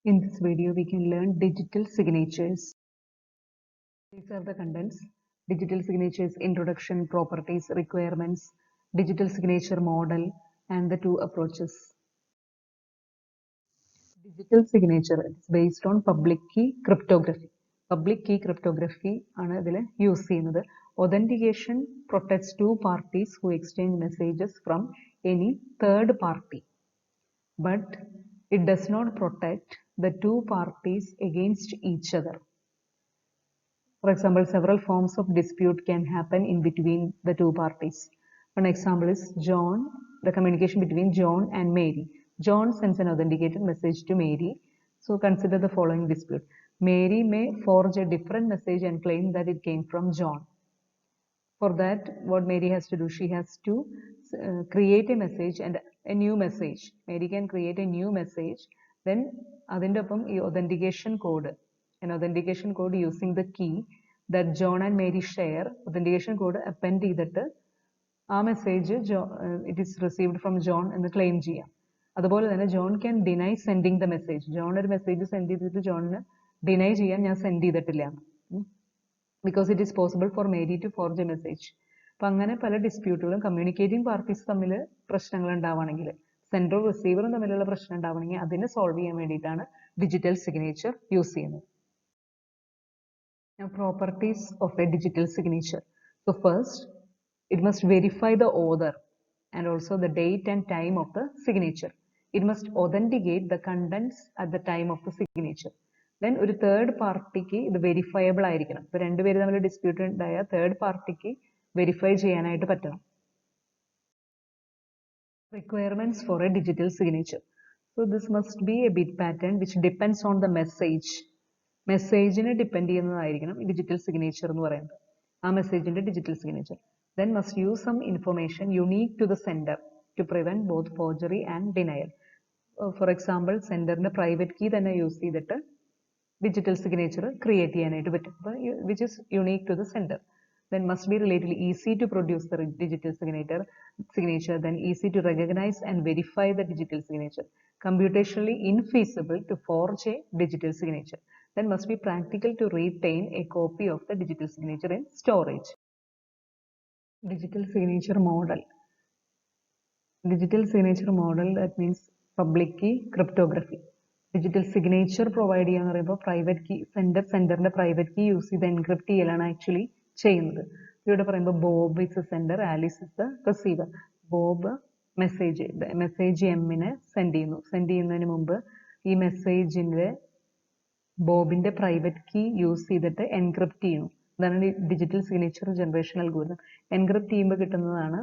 In this video, we can learn digital signatures. These are the contents: digital signatures, introduction, properties, requirements, digital signature model, and the two approaches. Digital signature is based on public key cryptography. Public key cryptography ആണ് ഇതിൽ use ചെയ്യുന്നത്. Authentication protects two parties who exchange messages from any third party, but it does not protect the two parties against each other. For example, several forms of dispute can happen in between the two parties. One example is the communication between John and Mary. John sends an authenticated message to Mary. So consider the following dispute. Mary may forge a different message and claim that it came from John. For that, what Mary has to do, she has to create a message and a new message. Mary can create a new message. Then അതിൻ്റെ ഒപ്പം ഈ authentication code, an authentication code using the key that John and Mary share, authentication code append ചെയ്തിട്ട് ആ message it is received from John എന്ന് claim ചെയ്യാം. അതുപോലെ തന്നെ John can deny sending the message. John ഒരു മെസ്സേജ് സെൻഡ് ചെയ്തിട്ട് ജോണിന് deny ചെയ്യാൻ ഞാൻ സെൻഡ് ചെയ്തിട്ടില്ല, because it is possible for Mary to forge a message. അപ്പം അങ്ങനെ പല ഡിസ്പ്യൂട്ടുകളും കമ്മ്യൂണിക്കേറ്റിംഗ് പാർട്ടീസ് തമ്മിൽ പ്രശ്നങ്ങൾ ഉണ്ടാവുകയാണെങ്കിൽ, സെൻഡറും റിസീവറും തമ്മിലുള്ള പ്രശ്നം ഉണ്ടാവുകയാണെങ്കിൽ അതിനെ സോൾവ് ചെയ്യാൻ വേണ്ടിയിട്ടാണ് ഡിജിറ്റൽ സിഗ്നേച്ചർ യൂസ് ചെയ്യുന്നത്. Now, properties of a digital signature. So first, it must verify the author and also the date and time of the signature. It must authenticate the contents at the time of the signature. Then ഒരു third പാർട്ടിക്ക് ഇത് verifiable ആയിരിക്കണം. ഇപ്പോൾ രണ്ടുപേര് തമ്മിൽ dispute ഉണ്ടായ third പാർട്ടിക്ക് verify ചെയ്യാനായിട്ട് പറ്റണം. Requirements for a digital signature. So this must be a bit pattern which depends on the message. മെസ്സേജിനെ ഡിപ്പെൻഡ് ചെയ്യുന്നതായിരിക്കണം ഈ ഡിജിറ്റൽ സിഗ്നേച്ചർ എന്ന് പറയുന്നത്, ആ മെസ്സേജിന്റെ digital signature. Then must use some information unique to the sender to prevent both forgery and denial. For example, സെൻഡറിന്റെ private key തന്നെ use ചെയ്തിട്ട് ഡിജിറ്റൽ സിഗ്നേച്ചർ ക്രിയേറ്റ് ചെയ്യാനായിട്ട് പറ്റും, which is unique to the sender. Then must be relatively easy to produce the digital signature, then easy to recognize and verify the digital signature, computationally infeasible to forge a digital signature. Then must be practical to retain a copy of the digital signature in storage. Digital signature model. Digital signature model, that means public key cryptography. Digital signature provide ചെയ്യാന്ന് പറയുമ്പോൾ private key സെൻഡറിന്റെ private key use ചെയ്ത് encrypt ചെയ്യലാണ് actually ചെയ്യുന്നത്. ഇവിടെ പറയുമ്പോൾ Bob is a sender, Alice is the receiver. Bob message എമ്മിനെ send ചെയ്യുന്നു. സെൻഡ് ചെയ്യുന്നതിന് മുമ്പ് ഈ മെസ്സേജിന്റെ ബോബിന്റെ പ്രൈവറ്റ് കീ യൂസ് ചെയ്തിട്ട് എൻക്രിപ്റ്റ് ചെയ്യുന്നു. അതാണ് digital signature generation algorithm. Encrypt ചെയ്യുമ്പോൾ കിട്ടുന്നതാണ്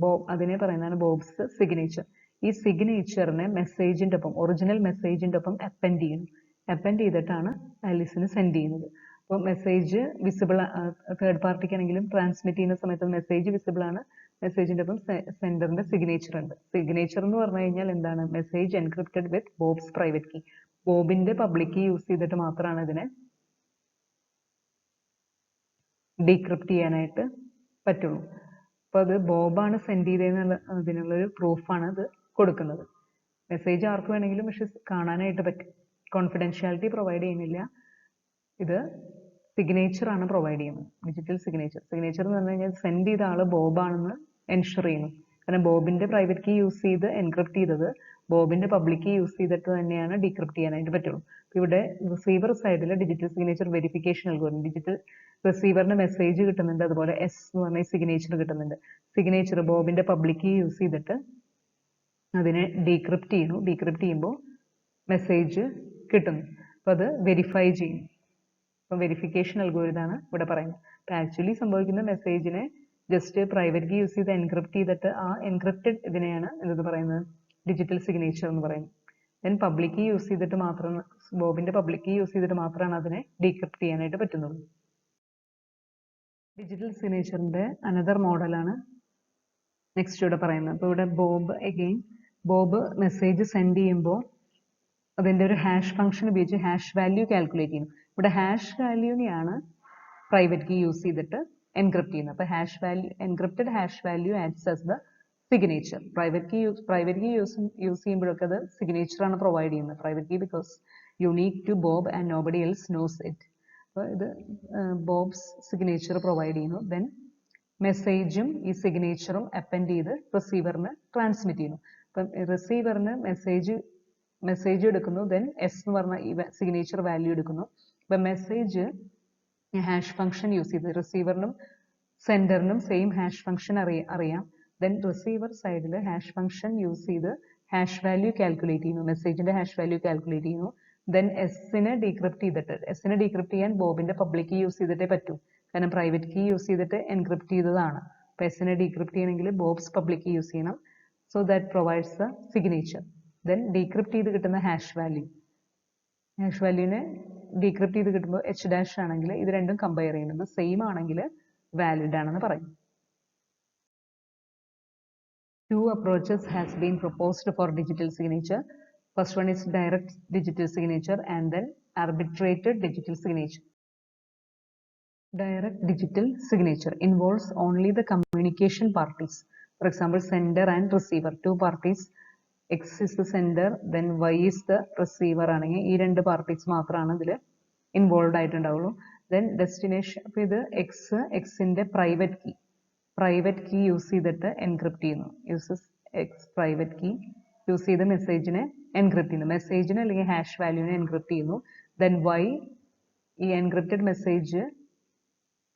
ബോബ്, അതിനെ പറയുന്നതാണ് ബോബ്സ് സിഗ്നേച്ചർ. ഈ സിഗ്നേച്ചറിനെ മെസ്സേജിന്റെ ഒപ്പം, ഒറിജിനൽ മെസ്സേജിന്റെ ഒപ്പം അപ്പൻഡ് ചെയ്യുന്നു. അപ്പൻഡ് ചെയ്തിട്ടാണ് ആലിസിന് സെൻഡ് ചെയ്യുന്നത്. അപ്പോൾ മെസ്സേജ് വിസിബിൾ, തേർഡ് പാർട്ടിക്കാണെങ്കിലും ട്രാൻസ്മിറ്റ് ചെയ്യുന്ന സമയത്ത് മെസ്സേജ് വിസിബിൾ ആണ്, മെസ്സേജിന്റെ ഒപ്പം സെൻഡറിന്റെ സിഗ്നേച്ചർ ഉണ്ട്. സിഗ്നേച്ചർ എന്ന് പറഞ്ഞു കഴിഞ്ഞാൽ എന്താണ്? Message encrypted with Bob's private key. ബോബിന്റെ പബ്ലിക് കീ യൂസ് ചെയ്തിട്ട് മാത്രമാണ് ഇതിനെ ഡീക്രിപ്റ്റ് ചെയ്യാനായിട്ട് പറ്റുള്ളൂ. അപ്പോൾ അത് ബോബാണ് സെൻഡ് ചെയ്തതെന്നുള്ള അതിനുള്ളൊരു പ്രൂഫാണ് അത് കൊടുക്കുന്നത്. മെസ്സേജ് ആർക്ക് വേണമെങ്കിലും പക്ഷെ കാണാനായിട്ട് പറ്റും. കോൺഫിഡൻഷ്യാലിറ്റി പ്രൊവൈഡ് ചെയ്യുന്നില്ല, ഇത് സിഗ്നേച്ചർ ആണ് പ്രൊവൈഡ് ചെയ്യുന്നത്. ഡിജിറ്റൽ സിഗ്നേച്ചർ എന്ന് പറഞ്ഞു കഴിഞ്ഞാൽ സെൻഡ് ചെയ്ത ആള് ബോബാണെന്ന് എൻഷുർ ചെയ്യുന്നു. കാരണം ബോബിന്റെ പ്രൈവറ്റ് കീ യൂസ് ചെയ്ത് എൻക്രിപ്റ്റ് ചെയ്തത് ബോബിന്റെ പബ്ലിക് കീ യൂസ് ചെയ്തിട്ട് തന്നെയാണ് ഡീക്രിപ്റ്റ് ചെയ്യാനായിട്ട് പറ്റുള്ളൂ. ഇവിടെ റിസീവർ സൈഡിൽ ഡിജിറ്റൽ സിഗ്നേച്ചർ വെരിഫിക്കേഷൻ നൽകുന്നു. ഡിജിറ്റൽ റിസീവറിന് മെസ്സേജ് കിട്ടുന്നുണ്ട്, അതുപോലെ എസ് എന്ന് പറഞ്ഞ സിഗ്നേച്ചർ കിട്ടുന്നുണ്ട്. സിഗ്നേച്ചർ ബോബിന്റെ പബ്ലിക് കീ യൂസ് ചെയ്തിട്ട് അതിനെ ഡീക്രിപ്റ്റ് ചെയ്യുന്നു. ഡീക്രിപ്റ്റ് ചെയ്യുമ്പോൾ മെസ്സേജ് കിട്ടുന്നു. അപ്പോൾ അത് വെരിഫൈ ചെയ്യും. അപ്പോൾ വെരിഫിക്കേഷൻ അൽഗോരിതമാണ് ഇവിടെ പറയുന്നത്. അപ്പോൾ ആക്ച്വലി സംഭവിക്കുന്ന മെസ്സേജിനെ ജസ്റ്റ് പ്രൈവറ്റ് കീ യൂസ് ചെയ്ത് എൻക്രിപ്റ്റ് ചെയ്തിട്ട് ആ എൻക്രിപ്റ്റഡ് ഇതിനെയാണ് എന്ത് പറയുന്നത്? ഡിജിറ്റൽ സിഗ്നേച്ചർ എന്ന് പറയുന്നത്. ദെൻ പബ്ലിക് കീ യൂസ് ചെയ്തിട്ട് മാത്രം, ബോബിന്റെ പബ്ലിക് കീ യൂസ് ചെയ്തിട്ട് മാത്രമാണ് അതിനെ ഡീക്രിപ്റ്റ് ചെയ്യാനായിട്ട് പറ്റുന്നുള്ളൂ. ഡിജിറ്റൽ സിഗ്നേച്ചറിന്റെ അനദർ മോഡലാണ് നെക്സ്റ്റ് ഇവിടെ പറയുന്നത്. അപ്പോൾ ഇവിടെ ബോബ് മെസ്സേജ് സെൻഡ് ചെയ്യുമ്പോൾ അതിൻ്റെ ഒരു ഹാഷ് ഫംഗ്ഷൻ ഉപയോഗിച്ച് ഹാഷ് വാല്യൂ കാൽക്കുലേറ്റ് ചെയ്യുന്നു. ഇവിടെ ഹാഷ് വാല്യൂനെയാണ് പ്രൈവറ്റ് കീ യൂസ് ചെയ്തിട്ട് എൻക്രിപ്റ്റ് ചെയ്യുന്നത്. അപ്പോൾ hash value, encrypted hash value acts as the signature. Private key use ചെയ്യുമ്പോഴൊക്കെ അത് signature ആണ് provide ചെയ്യുന്നത്. Private key because unique to Bob and nobody else knows it. അപ്പോൾ ഇത് Bob's signature provide ചെയ്യുന്നു. Then മെസ്സേജും ഈ സിഗ്നേച്ചറും അപ്പൻഡ് ചെയ്ത് റിസീവറിന് ട്രാൻസ്മിറ്റ് ചെയ്യുന്നു. അപ്പം റിസീവറിന് മെസ്സേജ് എടുക്കുന്നു, ദെൻ എസ് എന്ന് പറഞ്ഞ ഈ സിഗ്നേച്ചർ വാല്യൂ എടുക്കുന്നു. അപ്പം മെസ്സേജ് ഹാഷ് ഫംഗ്ഷൻ യൂസ് ചെയ്ത് റിസീവറിനും സെൻഡറിനും സെയിം ഹാഷ് ഫംഗ്ഷൻ അറിയാം. ദെൻ റിസീവർ സൈഡിൽ ഹാഷ് ഫംഗ്ഷൻ യൂസ് ചെയ്ത് ഹാഷ് വാല്യൂ കാൽക്കുലേറ്റ് ചെയ്യുന്നു, മെസ്സേജിന്റെ ഹാഷ് വാല്യൂ കാൽക്കുലേറ്റ് ചെയ്യുന്നു. ദെൻ എസിനെ ഡീക്രിപ്റ്റ് ചെയ്യാൻ ബോബിന്റെ പബ്ലിക് കീ യൂസ് ചെയ്തിട്ടേ പറ്റൂ, കാരണം പ്രൈവറ്റ് കീ യൂസ് ചെയ്തിട്ട് എൻക്രിപ്റ്റ് ചെയ്തതാണ്. അപ്പോൾ എസിനെ ഡീക്രിപ്റ്റ് ചെയ്യണമെങ്കിൽ ബോബ്സ് പബ്ലിക് കീ യൂസ് ചെയ്യണം. So that provides the signature. Then decrypt ചെയ്ത് കിട്ടുന്ന ഹാഷ് വാല്യൂവിനെ ഡീക്രിപ്റ്റ് ചെയ്ത് കിട്ടുമ്പോൾ എച്ച് ഡാഷ് ആണെങ്കിൽ ഇത് രണ്ടും കമ്പയർ ചെയ്യുന്നത് സെയിം ആണെങ്കിൽ വാലിഡ് ആണെന്ന് പറയും. Two approaches has been proposed for digital signature. First one is direct digital signature and then arbitrated digital signature. Direct digital signature involves only the communication parties. For example, sender and receiver, two parties. X is the sender, then Y is the receiver ആണെങ്കിൽ ഈ രണ്ട് parties മാത്രമാണ് ഇതിൽ involve ആയിട്ടുണ്ടാവുള്ളൂ. Then destination, അപ്പോൾ ഇത് എക്സിന്റെ private key use ചെയ്തിട്ട് encrypt ചെയ്യുന്നു. എക്സ് പ്രൈവറ്റ് കീ യൂസ് ചെയ്ത് മെസ്സേജിനെ എൻക്രിപ്റ്റ് ചെയ്യുന്നു, മെസ്സേജിനെ അല്ലെങ്കിൽ ഹാഷ് വാല്യൂവിനെ എൻക്രിപ്റ്റ് ചെയ്യുന്നു. ദെൻ വൈ ഈ എൻക്രിപ്റ്റഡ് മെസ്സേജ്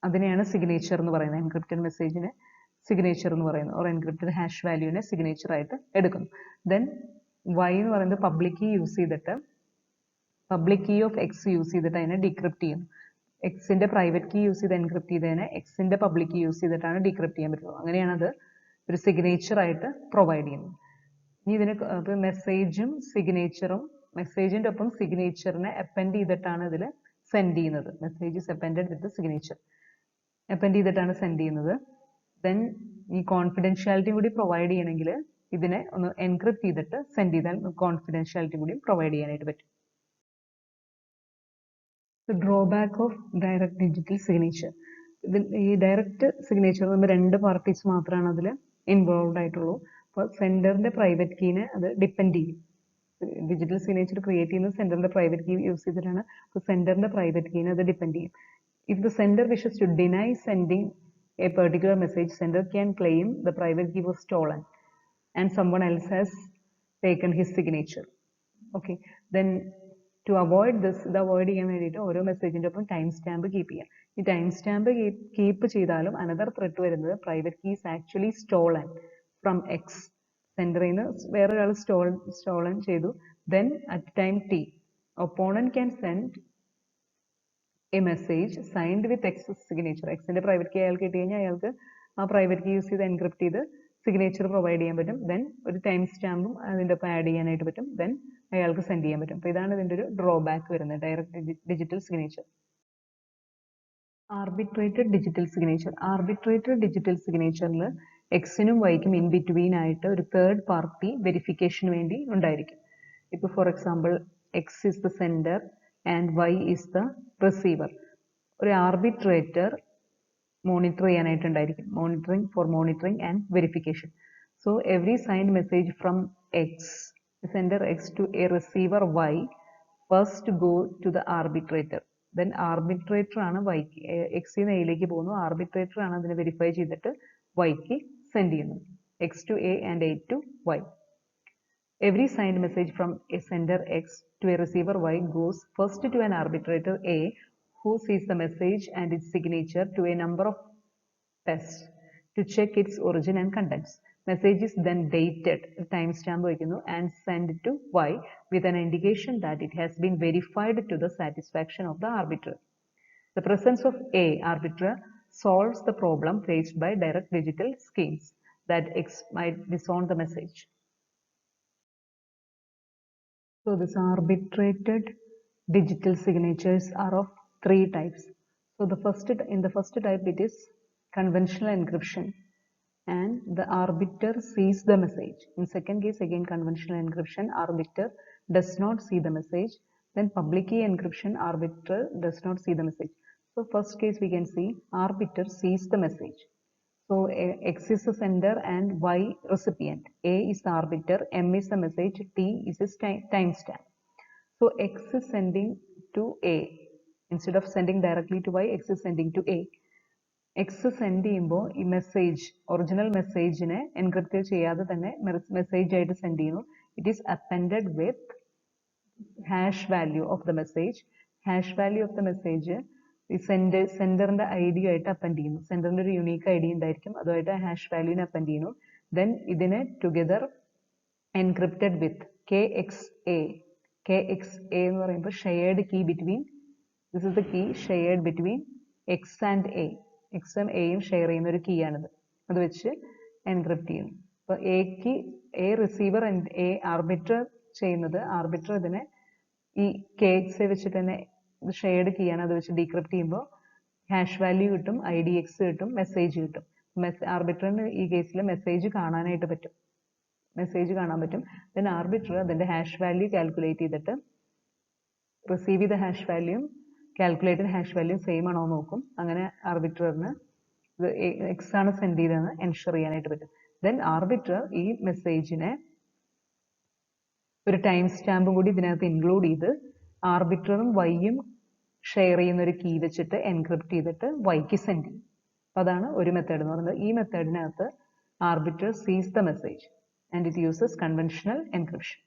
അതിനെയാണ് സിഗ്നേച്ചർ എന്ന് പറയുന്നത്. എൻക്രിപ്റ്റഡ് മെസ്സേജിനെ സിഗ്നേച്ചർ എന്ന് പറയുന്നു, ഓർ എൻക്രിപ്റ്റഡ് ഹാഷ് വാല്യൂവിനെ സിഗ്നേച്ചർ ആയിട്ട് എടുക്കുന്നു. ദെൻ വൈ എന്ന് പറയുന്നത് public key of X use ചെയ്തിട്ട് അതിനെ ഡീക്രിപ്റ്റ് ചെയ്യുന്നു. എക്സിന്റെ പ്രൈവറ്റ് കീ യൂസ് ചെയ്ത് എൻക്രിപ്റ്റ് ചെയ്തതിനെ എക്സിന്റെ പബ്ലിക് കീ യൂസ് ചെയ്തിട്ടാണ് ഡീക്രിപ്റ്റ് ചെയ്യാൻ പറ്റുള്ളൂ. അങ്ങനെയാണ് അത് ഒരു സിഗ്നേച്ചർ ആയിട്ട് പ്രൊവൈഡ് ചെയ്യുന്നത്. ഇനി ഇതിന് മെസ്സേജിന്റെ ഒപ്പം സിഗ്നേച്ചറിനെ അപ്പൻഡ് ചെയ്തിട്ടാണ് ഇതിൽ സെൻഡ് ചെയ്യുന്നത്. Message is appended with signature, append ചെയ്തിട്ടാണ് സെൻഡ് ചെയ്യുന്നത്. ദെൻ ഈ കോൺഫിഡൻഷ്യാലിറ്റി കൂടി പ്രൊവൈഡ് ചെയ്യണമെങ്കിൽ ഇതിനെ ഒന്ന് എൻക്രിപ്റ്റ് ചെയ്തിട്ട് സെൻഡ് ചെയ്താൽ കോൺഫിഡൻഷ്യാലിറ്റി കൂടി പ്രൊവൈഡ് ചെയ്യാനായിട്ട് പറ്റും. Drawback of direct digital signature. ഈ ഡയറക്റ്റ് സിഗ്നേച്ചർ നമ്മൾ രണ്ട് പാർട്ടീസ് മാത്രമാണ് അതിൽ ഇൻവോൾവ് ആയിട്ടുള്ളൂ. അപ്പോൾ സെൻഡറിന്റെ പ്രൈവറ്റ് കീനെ അത് ഡിപ്പെൻഡ് ചെയ്യും. ഡിജിറ്റൽ സിഗ്നേച്ചർ ക്രിയേറ്റ് ചെയ്യുന്നത് സെൻഡറിന്റെ പ്രൈവറ്റ് കീ യൂസ് ചെയ്തിട്ടാണ്. അപ്പോൾ സെൻഡറിന്റെ പ്രൈവറ്റ് കീനെ അത് ഡിപ്പെൻഡ് ചെയ്യും. If the sender wishes to deny sending a particular message, sender can claim the private key was stolen and someone else has taken his signature. Okay, then to avoid this, ഇത് avoid ചെയ്യാൻ വേണ്ടിയിട്ട് ഓരോ മെസ്സേജിൻ്റെ ഒപ്പം time stamp keep ചെയ്യാം. ഈ time stamp keep ചെയ്താലും another threat വരുന്നത് private key is actually stolen from X. സെൻഡറിൽ നിന്ന് വേറൊരാൾ സ്റ്റോളൻ ചെയ്തു. Then at time T opponent can send a message signed with X signature. എക്സിന്റെ പ്രൈവറ്റ് കീ അയാൾക്ക് കിട്ടി കഴിഞ്ഞാൽ അയാൾക്ക് ആ പ്രൈവറ്റ് കീ യൂസ് ചെയ്ത് എൻക്രിപ്റ്റ് ചെയ്ത് സിഗ്നേച്ചർ പ്രൊവൈഡ് ചെയ്യാൻ പറ്റും. ദെൻ ഒരു ടൈം സ്റ്റാമ്പും അതിൻ്റെ ഒപ്പം ആഡ് ചെയ്യാനായിട്ട് പറ്റും. ദെൻ അയാൾക്ക് സെൻഡ് ചെയ്യാൻ പറ്റും. അപ്പോൾ ഇതാണ് ഇതിൻ്റെ ഒരു ഡ്രോബാക്ക് വരുന്നത് direct digital signature. Arbitrated digital സിഗ്നേച്ചറിൽ എക്സിനും വൈക്കും ഇൻ ബിറ്റ്വീൻ ആയിട്ട് ഒരു തേർഡ് പാർട്ടി വെരിഫിക്കേഷന് വേണ്ടി ഉണ്ടായിരിക്കും. ഇപ്പോൾ for example X is the sender and Y is the receiver. ഒരു ആർബിട്രേറ്റർ മോണിറ്റർ ചെയ്യാനായിട്ടുണ്ടായിരിക്കും, monitoring and verification. So every signed message from X sender X to a receiver Y first go to the arbitrator. Then arbitrator ആണ് Yക്ക് X ന്ന് Aയിലേക്ക് പോകുന്നു, arbitrator ആണ് അതിനെ verify ചെയ്തിട്ട് Yക്ക് send ചെയ്യുന്നത്. X to A and A to Y. Every signed message from a sender X to a receiver Y goes first to an arbitrator A who sees the message and its signature to a number of tests to check its origin and contents. Message is then dated, timestamp and sent to Y with an indication that it has been verified to the satisfaction of the arbiter. The presence of A arbiter solves the problem faced by direct digital schemes that X might disown the message. So this arbitrated digital signatures are of three types. So in the first type it is conventional encryption, and the arbiter sees the message. In second case, again conventional encryption, arbiter does not see the message. Then public key encryption, arbiter does not see the message. So first case we can see arbiter sees the message. So X is the sender and Y recipient. A is the arbiter, M is the message, T is its timestamp. So X is sending to A. Instead of sending directly to Y, X is sending to A. X send ചെയ്യുമ്പോൾ ഈ message original മെസ്സേജിനെ encrypt ചെയ്യാതെ തന്നെ message ആയിട്ട് send ചെയ്യുന്നു. It is appended with hash value of the message. Hash value of the message ഈ സെൻഡറിന്റെ I D ആയിട്ട് അപ്പൻഡ് ചെയ്യുന്നു. സെൻഡറിന്റെ ഒരു യുണീക്ക് ഐ ഡി ഉണ്ടായിരിക്കും, അതുമായിട്ട് ഹാഷ് വാല്യൂവിനെ അപ്പൻഡ് ചെയ്യുന്നു. ദെൻ ഇതിനെ together encrypted with KXA. KXA എന്ന് പറയുമ്പോൾ shared key between, this is the key shared between X and A. എക്സും എയും ഷെയർ ചെയ്യുന്ന ഒരു കീ ആണിത്. അത് വെച്ച് എൻക്രിപ്റ്റ് ചെയ്യുന്നു. അപ്പോൾ എ റിസീവർ എ ആർബിറ്റർ ചെയ്യുന്നത്, ആർബിറ്റർ ഇതിനെ ഈ KXA വെച്ചിട്ട് തന്നെ ഇത് ഷെയർഡ് കീ ആണ്, അത് വെച്ച് ഡീക്രിപ്റ്റ് ചെയ്യുമ്പോൾ ഹാഷ് വാല്യൂ കിട്ടും, IDX കിട്ടും, മെസ്സേജ് കിട്ടും. ആർബിറ്ററിന് ഈ കേസിൽ മെസ്സേജ് കാണാനായിട്ട് പറ്റും, മെസ്സേജ് കാണാൻ പറ്റും. ദെൻ ആർബിറ്റർ അതിന്റെ ഹാഷ് വാല്യൂ കാൽക്കുലേറ്റ് ചെയ്തിട്ട് റിസീവ് ചെയ്ത ഹാഷ് വാല്യൂയും കാൽക്കുലേറ്റഡ് ഹാഷ് വാല്യൂ സെയിം ആണോ നോക്കും. അങ്ങനെ ആർബിറ്ററിന് ഇത് എക്സ് ആണ് സെൻഡ് ചെയ്തതെന്ന് എൻഷുർ ചെയ്യാനായിട്ട് പറ്റും. ദെൻ ആർബിറ്റർ ഈ മെസ്സേജിനെ ഒരു ടൈം സ്റ്റാമ്പും കൂടി ഇതിനകത്ത് ഇൻക്ലൂഡ് ചെയ്ത് ആർബിറ്ററും വൈയും ഷെയർ ചെയ്യുന്ന ഒരു കീ വെച്ചിട്ട് എൻക്രിപ്റ്റ് ചെയ്തിട്ട് വൈക്ക് സെൻഡ് ചെയ്യും. അതാണ് ഒരു മെത്തേഡ് എന്ന് പറയുന്നത്. ഈ മെത്തേഡിനകത്ത് arbiter sees the message and it uses conventional encryption.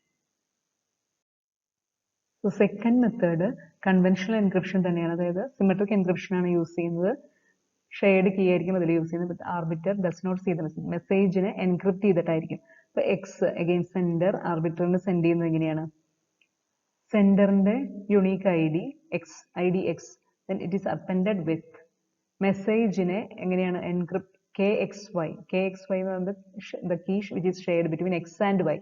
So second method conventional encryption തന്നെയാണ്, അതായത് സിമെട്രിക് എൻക്രിപ്ഷൻ ആണ് യൂസ് ചെയ്യുന്നത്. ഷെയർഡ് കീ ആയിരിക്കും അതിൽ യൂസ് ചെയ്യുന്നത്. Arbiter does not see the message, മെസ്സേജിനെ എൻക്രിപ്റ്റ് ചെയ്തിട്ടായിരിക്കും. ഇപ്പൊ എക്സ് അഗെയിൻ സെൻഡർ ആർബിറ്ററിന് സെൻഡ് ചെയ്യുന്നത് എങ്ങനെയാണ്? സെൻഡറിന്റെ unique IDX, then it is appended with മെസ്സേജിനെ എങ്ങനെയാണ് എൻക്രിപ്റ്റ് KXY എന്ന് പറയുന്നത് the key which is shared between X and Y.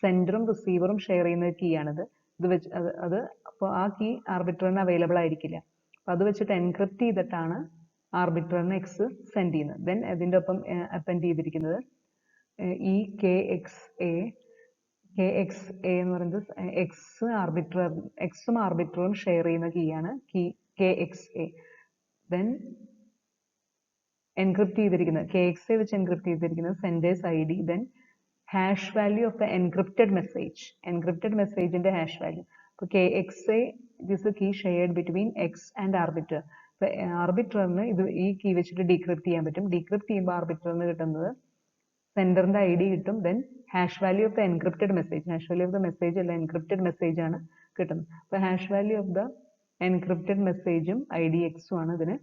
സെൻഡറും റിസീവറും ഷെയർ ചെയ്യുന്ന കീ ആണിത്. ഇത് വെച്ച് അത് അപ്പോൾ ആ കീ ആർബിറ്ററിന് അവൈലബിൾ ആയിരിക്കില്ല. അപ്പൊ അത് വെച്ചിട്ട് എൻക്രിപ്റ്റ് ചെയ്തിട്ടാണ് ആർബിറ്ററിന് എക്സ് സെൻഡ് ചെയ്യുന്നത്. ദെൻ അതിൻ്റെ ഒപ്പം അപ്പൻഡ് ചെയ്തിരിക്കുന്നത് ഈ KXA എന്ന് പറയുന്നത് എക്സും ആർബിറ്ററും ഷെയർ ചെയ്യുന്ന കീയാണ് KXA. ദെൻ എൻക്രിപ്റ്റ് ചെയ്തിരിക്കുന്നത് KXA വെച്ച് എൻക്രിപ്റ്റ് ചെയ്തിരിക്കുന്നത് sender's ID, then hash value of the encrypted മെസ്സേജിന്റെ ഹാഷ് വാല്യൂ. ഇപ്പോൾ KXA is a key shared between X and arbiter. ഇപ്പോൾ ആർബിറ്ററിന് ഇത് ഈ കീ വെച്ചിട്ട് ഡീക്രിപ്റ്റ് ചെയ്യാൻ പറ്റും. ഡീക്രിപ്റ്റ് ചെയ്യുമ്പോൾ ആർബിറ്ററിന് കിട്ടുന്നത് സെൻഡറിന്റെ ID കിട്ടും, then hash value of the encrypted message, hash value of the message അല്ല എൻക്രിപ്റ്റഡ് മെസ്സേജ് ആണ് കിട്ടുന്നത്. അപ്പോൾ hash value of the encrypted മെസ്സേജും IDX ആണ് ഇതിന്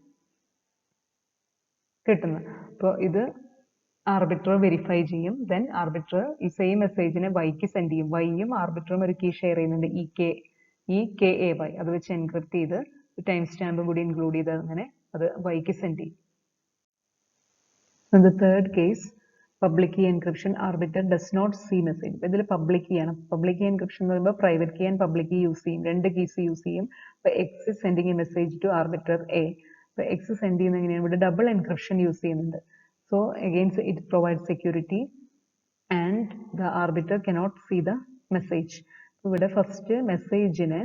കിട്ടുന്നത്. അപ്പോൾ ഇത് ആർബിറ്റർ വെരിഫൈ ചെയ്യും. ദെൻ ആർബിറ്റർ ഈ സെയിം മെസ്സേജിനെ വൈക്ക് സെൻഡ് ചെയ്യും. വൈയും ആർബിറ്ററും ഒരു കീ ഷെയർ ചെയ്യുന്നുണ്ട്, ഈ KAY. അത് വെച്ച് എൻക്രിപ്റ്റ് ചെയ്ത് ടൈം സ്റ്റാമ്പും കൂടി ഇൻക്ലൂഡ് ചെയ്ത് അങ്ങനെ അത് വൈക്ക് സെൻഡ് ചെയ്യും. The third case, public key encryption, arbiter does not see message. ഇതിൽ പബ്ലിക് കീ ആണ്. പബ്ലിക് കീ എൻക്രിപ്ഷൻ എന്ന് പറയുമ്പോൾ private key and public key use ചെയ്യും, രണ്ട് കീസ് യൂസ് ചെയ്യും. അപ്പോൾ X sending a message to arbiter A. അപ്പോൾ X send ചെയ്യുന്ന എങ്ങനെയാണ്? ഇവിടെ ഡബിൾ എൻക്രിപ്ഷൻ യൂസ് ചെയ്യുന്നുണ്ട്. So again it provides security and the arbiter cannot see the message. ഇവിടെ ഫസ്റ്റ് മെസ്സേജിന്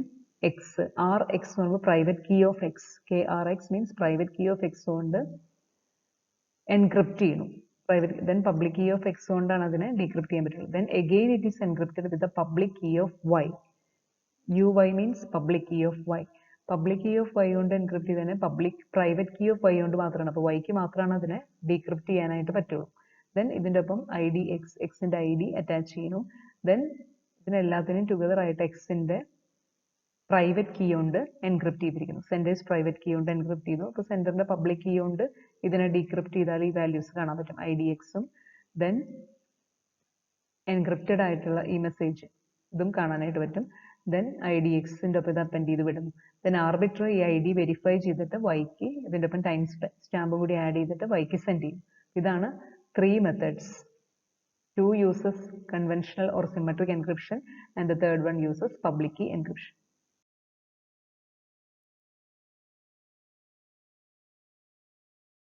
RX എന്ന് പറയുമ്പോൾ private key of X, KRX means private key of X കൊണ്ട് എൻക്രിപ്റ്റ് ചെയ്യുന്നു. then public key of X കൊണ്ടാണ് അതിനെ decrypt ചെയ്യാൻ പറ്റുള്ളൂ. then again it is encrypted with the public key of Y. UY means public key of Y. Public key of Y കൊണ്ട് encrypt ചെയ്തതിനെ private key of Y കൊണ്ട് മാത്രമാണ്, അപ്പോൾ Yക്ക് മാത്രമാണ് അതിനെ ഡീക്രിപ്റ്റ് ചെയ്യാനായിട്ട് പറ്റുള്ളൂ. ദെൻ ഇതിൻ്റെ ഒപ്പം IDX, എക്സിന്റെ ID അറ്റാച്ച് ചെയ്യുന്നു. ദെൻ ഇതിനെല്ലാത്തിനും ടുഗദർ ആയിട്ട് എക്സിന്റെ പ്രൈവറ്റ് കീ കൊണ്ട് എൻക്രിപ്റ്റ് ചെയ്തിരിക്കുന്നു. സെൻഡേഴ്സ് പ്രൈവറ്റ് കീ കൊണ്ട് എൻക്രിപ്റ്റ് ചെയ്തു. അപ്പോൾ സെൻഡറിന്റെ പബ്ലിക് കീ കൊണ്ട് ഇതിനെ ഡീക്രിപ്റ്റ് ചെയ്താൽ ഈ വാല്യൂസ് കാണാൻ പറ്റും, IDXും ദെൻ എൻക്രിപ്റ്റഡ് ആയിട്ടുള്ള ഈ മെസ്സേജ് ഇതും കാണാനായിട്ട് പറ്റും. ദെൻ IDXന്റെ ഒപ്പം ഇത് അപ്പൻഡ് ചെയ്ത് വിടുന്നു. ദെൻ ആർബിറ്റർ ഈ ID വെരിഫൈ ചെയ്തിട്ട് വൈക്ക് ഇതിൻ്റെ ഒപ്പം ടൈം സ്റ്റാമ്പ് കൂടി ആഡ് ചെയ്തിട്ട് വൈക്ക് സെൻഡ് ചെയ്യും. ഇതാണ് 3 methods. 2 uses conventional or symmetric encryption and the third one uses public key encryption.